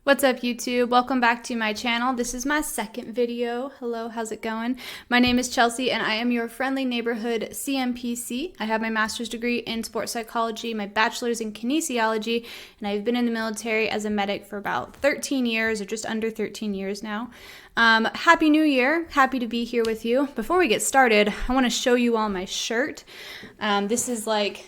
What's up, YouTube? Welcome back to my channel. This is my second video. Hello, how's it going? My name is Chelsea and I am your friendly neighborhood CMPC. I have my master's degree in sports psychology, my bachelor's in kinesiology, and I've been in the military as a medic for about 13 years or just under 13 years now. Happy New Year. Happy to be here with you. Before we get started, I want to show you all my shirt. This is like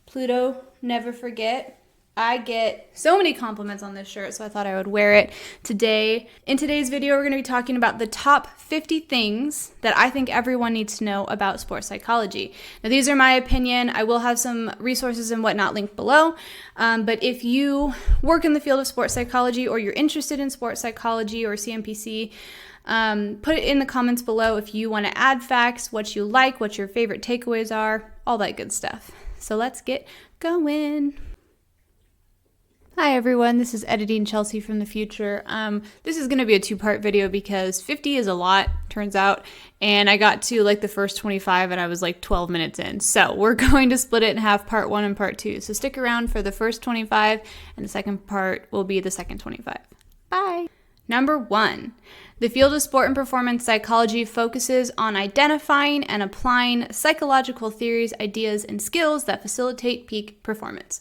Pluto, never forget. I get so many compliments on this shirt, so I thought I would wear it today. In today's video, we're going to be talking about the top 50 things that I think everyone needs to know about sports psychology. Now, these are my opinion. I will have some resources and whatnot linked below, but if you work in the field of sports psychology or you're interested in sports psychology or CMPC, put it in the comments below if you want to add facts, what you like, what your favorite takeaways are, all that good stuff. So let's get going. Hi everyone, this is Editing Chelsea from the future. This is going to be a two-part video because 50 is a lot, turns out, and I got to like the first 25 and I was like 12 minutes in. So we're going to split it in half, part 1 and part 2. So stick around for the first 25 and the second part will be the second 25. Bye! Number 1. The field of sport and performance psychology focuses on identifying and applying psychological theories, ideas, and skills that facilitate peak performance.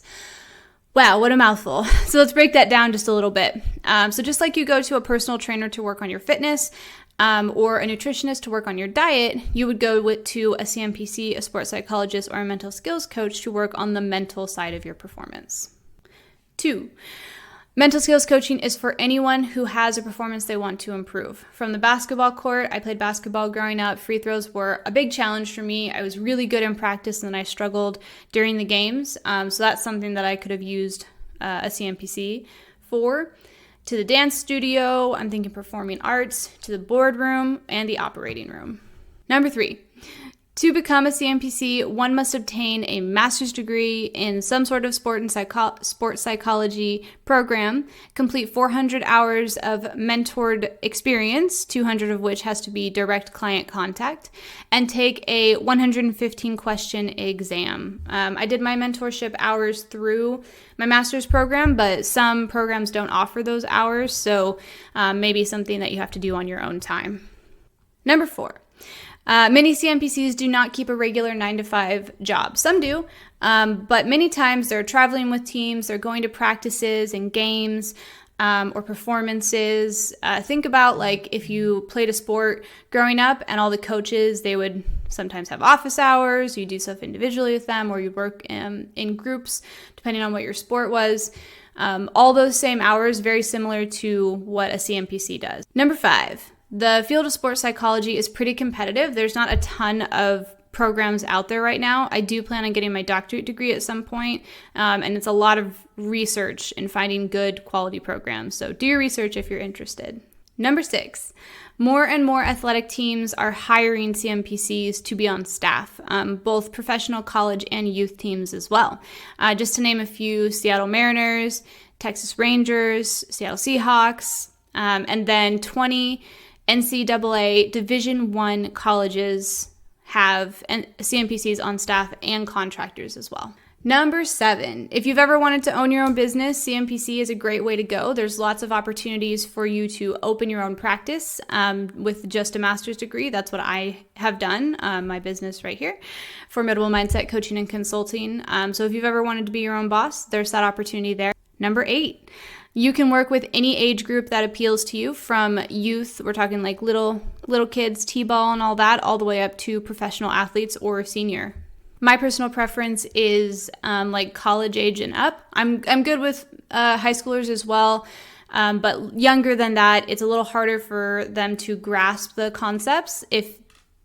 Wow, what a mouthful. So let's break that down just a little bit. So just like you go to a personal trainer to work on your fitness or a nutritionist to work on your diet, you would go to a CMPC, a sports psychologist, or a mental skills coach to work on the mental side of your performance. 2. Mental skills coaching is for anyone who has a performance they want to improve. From the basketball court, I played basketball growing up. Free throws were a big challenge for me. I was really good in practice and then I struggled during the games. So that's something that I could have used a CMPC for. To the dance studio, I'm thinking performing arts, to the boardroom, and the operating room. Number 3. To become a CMPC, one must obtain a master's degree in some sort of sports psychology program, complete 400 hours of mentored experience, 200 of which has to be direct client contact, and take a 115-question exam. I did my mentorship hours through my master's program, but some programs don't offer those hours, so maybe something that you have to do on your own time. Number 4. Many CMPCs do not keep a regular 9-to-5 job. Some do, but many times they're traveling with teams, they're going to practices and games or performances. Think about like if you played a sport growing up and all the coaches, they would sometimes have office hours, you do stuff individually with them, or you work in groups depending on what your sport was. All those same hours, very similar to what a CMPC does. Number 5. The field of sports psychology is pretty competitive. There's not a ton of programs out there right now. I do plan on getting my doctorate degree at some point, and it's a lot of research in finding good quality programs. So do your research if you're interested. Number 6, more and more athletic teams are hiring CMPCs to be on staff, both professional college and youth teams as well. Just to name a few: Seattle Mariners, Texas Rangers, Seattle Seahawks, and then 20 NCAA Division I colleges have CMPCs on staff and contractors as well. Number 7, if you've ever wanted to own your own business, CMPC is a great way to go. There's lots of opportunities for you to open your own practice with just a master's degree. That's what I have done, my business right here, Formidable Mindset Coaching and Consulting. So if you've ever wanted to be your own boss, there's that opportunity there. Number 8. You can work with any age group that appeals to you, from youth, we're talking like little kids, t-ball and all that, all the way up to professional athletes or senior. My personal preference is like college age and up. I'm good with high schoolers as well, but younger than that, it's a little harder for them to grasp the concepts if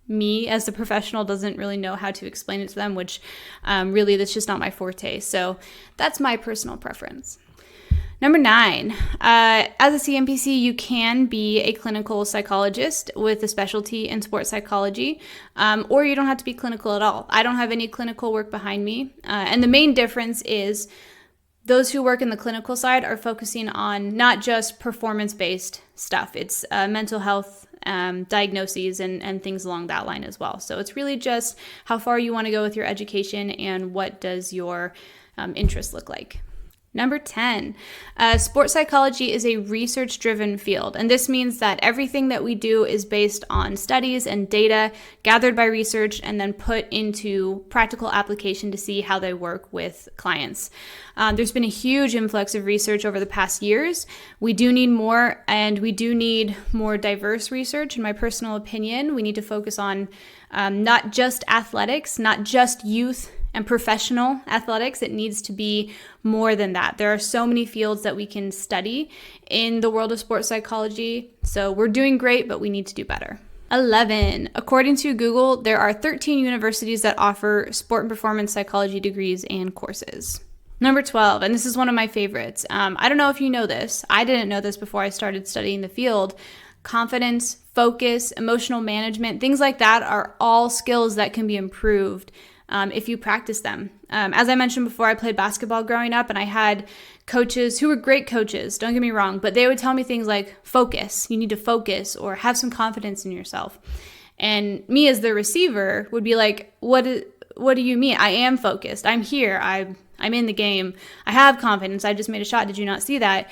me as a professional doesn't really know how to explain it to them, which really that's just not my forte. So that's my personal preference. Number 9, as a CMPC, you can be a clinical psychologist with a specialty in sports psychology, or you don't have to be clinical at all. I don't have any clinical work behind me, and the main difference is those who work in the clinical side are focusing on not just performance-based stuff. It's mental health diagnoses and things along that line as well. So it's really just how far you want to go with your education and what does your interest look like. Number 10, sports psychology is a research-driven field, and this means that everything that we do is based on studies and data gathered by research and then put into practical application to see how they work with clients. There's been a huge influx of research over the past years. We do need more, and we do need more diverse research. In my personal opinion, we need to focus on not just athletics, not just youth and professional athletics. It needs to be more than that. There are so many fields that we can study in the world of sports psychology. So we're doing great, but we need to do better. 11. According to Google, there are 13 universities that offer sport and performance psychology degrees and courses. Number 12, and this is one of my favorites. I don't know if you know this. I didn't know this before I started studying the field. Confidence, focus, emotional management, things like that are all skills that can be improved if you practice them. As I mentioned before, I played basketball growing up, and I had coaches who were great coaches, don't get me wrong, but they would tell me things like, focus, you need to focus, or have some confidence in yourself. And me as the receiver would be like, what do you mean? I am focused. I'm here. I'm in the game. I have confidence. I just made a shot. Did you not see that?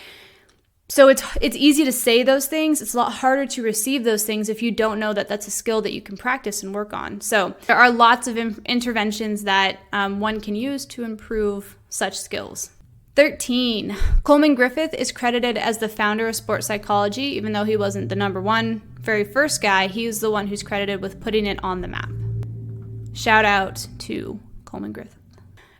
So it's easy to say those things. It's a lot harder to receive those things if you don't know that that's a skill that you can practice and work on. So there are lots of interventions that one can use to improve such skills. 13. Coleman Griffith is credited as the founder of sports psychology, even though he wasn't the number one, very first guy. He was the one who's credited with putting it on the map. Shout out to Coleman Griffith.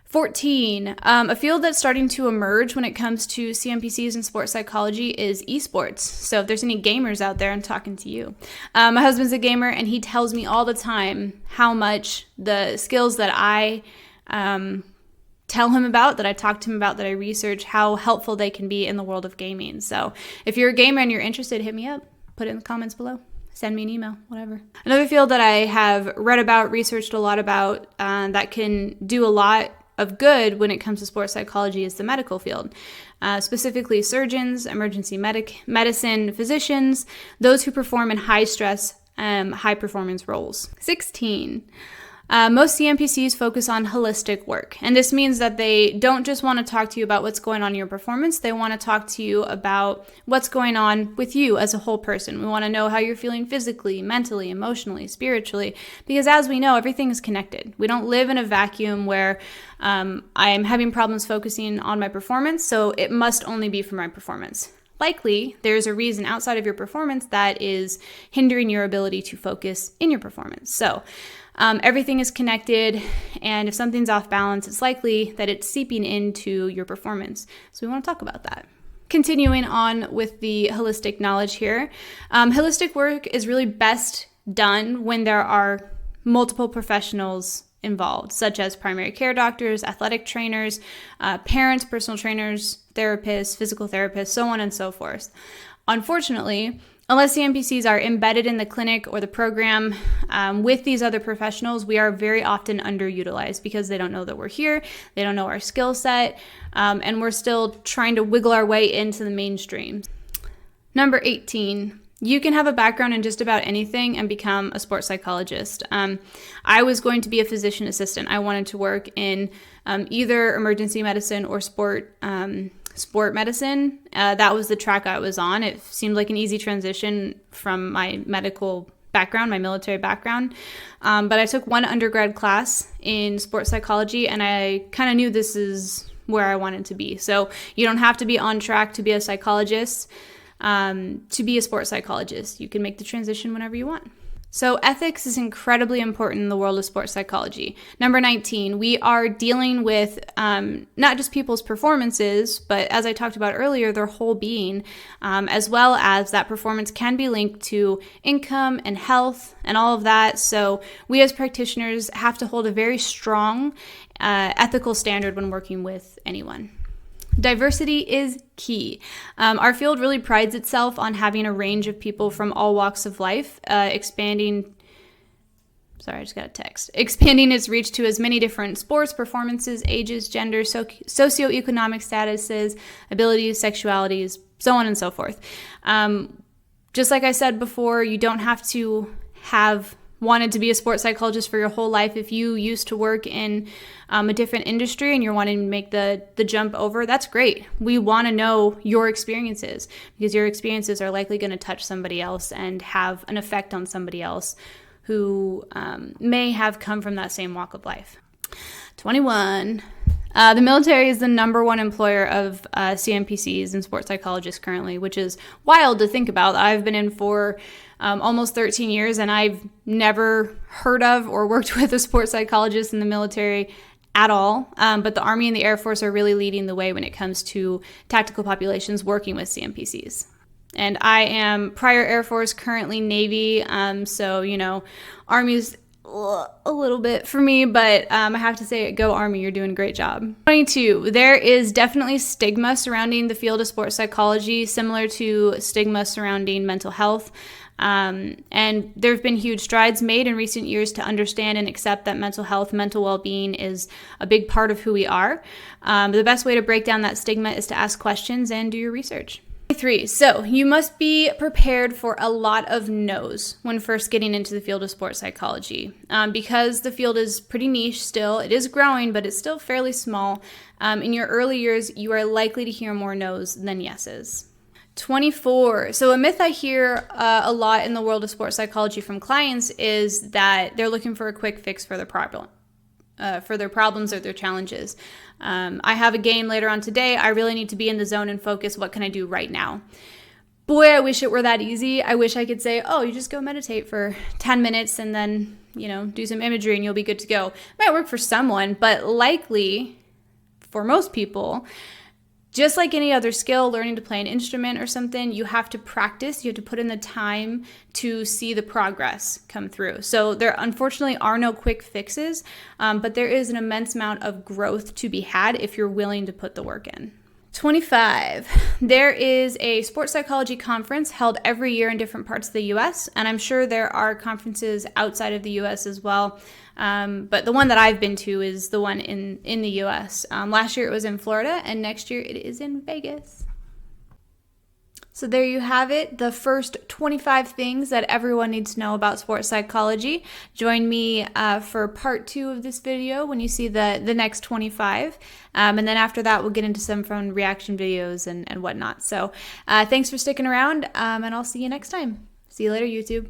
14. A field that's starting to emerge when it comes to CMPCs and sports psychology is esports. So if there's any gamers out there, I'm talking to you. My husband's a gamer, and he tells me all the time how much the skills that I tell him about, that I talk to him about, that I research, how helpful they can be in the world of gaming. So if you're a gamer and you're interested, hit me up. Put it in the comments below. Send me an email, whatever. Another field that I have read about, researched a lot about, that can do a lot of good when it comes to sports psychology is the medical field, specifically surgeons, emergency medicine, physicians, those who perform in high stress, high performance roles. 16. Most CMPCs focus on holistic work, and this means that they don't just want to talk to you about what's going on in your performance. They want to talk to you about what's going on with you as a whole person. We want to know how you're feeling physically, mentally, emotionally, spiritually, because as we know, everything is connected. We don't live in a vacuum where I'm having problems focusing on my performance, so it must only be for my performance. Likely, there's a reason outside of your performance that is hindering your ability to focus in your performance. So everything is connected, and if something's off balance, it's likely that it's seeping into your performance. So we want to talk about that. Continuing on with the holistic knowledge here, holistic work is really best done when there are multiple professionals involved, such as primary care doctors, athletic trainers, parents, personal trainers, therapists, physical therapists, so on and so forth. Unfortunately, unless CMPCs are embedded in the clinic or the program with these other professionals, we are very often underutilized because they don't know that we're here, they don't know our skill set, and we're still trying to wiggle our way into the mainstream. Number 18. You can have a background in just about anything and become a sports psychologist. I was going to be a physician assistant. I wanted to work in either emergency medicine or sport medicine. That was the track I was on. It seemed like an easy transition from my medical background, my military background. But I took one undergrad class in sports psychology, and I kind of knew this is where I wanted to be. So you don't have to be on track to be a psychologist. To be a sports psychologist, you can make the transition whenever you want. So ethics is incredibly important in the world of sports psychology. Number 19, we are dealing with not just people's performances, but as I talked about earlier, their whole being, as well as that performance can be linked to income and health and all of that. So we as practitioners have to hold a very strong ethical standard when working with anyone. Diversity is key. Our field really prides itself on having a range of people from all walks of life, expanding its reach to as many different sports, performances, ages, genders, socioeconomic statuses, abilities, sexualities, so on and so forth. Just like I said before, you don't have to have wanted to be a sports psychologist for your whole life, if you used to work in a different industry and you're wanting to make the jump over, that's great. We want to know your experiences, because your experiences are likely going to touch somebody else and have an effect on somebody else who may have come from that same walk of life. 21. The military is the #1 employer of CMPCs and sports psychologists currently, which is wild to think about. I've been in for almost 13 years, and I've never heard of or worked with a sports psychologist in the military at all. But the Army and the Air Force are really leading the way when it comes to tactical populations working with CMPCs. And I am prior Air Force, currently Navy, so, you know, Army's a little bit for me, but I have to say, go Army, you're doing a great job. 22, there is definitely stigma surrounding the field of sports psychology, similar to stigma surrounding mental health. And there have been huge strides made in recent years to understand and accept that mental health, mental well-being is a big part of who we are. The best way to break down that stigma is to ask questions and do your research. 3. So you must be prepared for a lot of no's when first getting into the field of sports psychology. Because the field is pretty niche still, it is growing, but it's still fairly small. In your early years, you are likely to hear more no's than yeses. 24. So a myth I hear a lot in the world of sports psychology from clients is that they're looking for a quick fix for their problem. For their problems or their challenges. I have a game later on today. I really need to be in the zone and focus. What can I do right now? Boy, I wish it were that easy. I wish I could say, oh, you just go meditate for 10 minutes and then, you know, do some imagery and you'll be good to go. It might work for someone, but likely for most people, just like any other skill, learning to play an instrument or something, you have to practice. You have to put in the time to see the progress come through. So there unfortunately are no quick fixes, but there is an immense amount of growth to be had if you're willing to put the work in. 25. There is a sports psychology conference held every year in different parts of the U.S., and I'm sure there are conferences outside of the U.S. as well. But the one that I've been to is the one in the U.S. Last year it was in Florida, and next year it is in Vegas. So there you have it, the first 25 things that everyone needs to know about sports psychology. Join me for part 2 of this video when you see the next 25. And then after that, we'll get into some fun reaction videos and whatnot. So thanks for sticking around, and I'll see you next time. See you later, YouTube.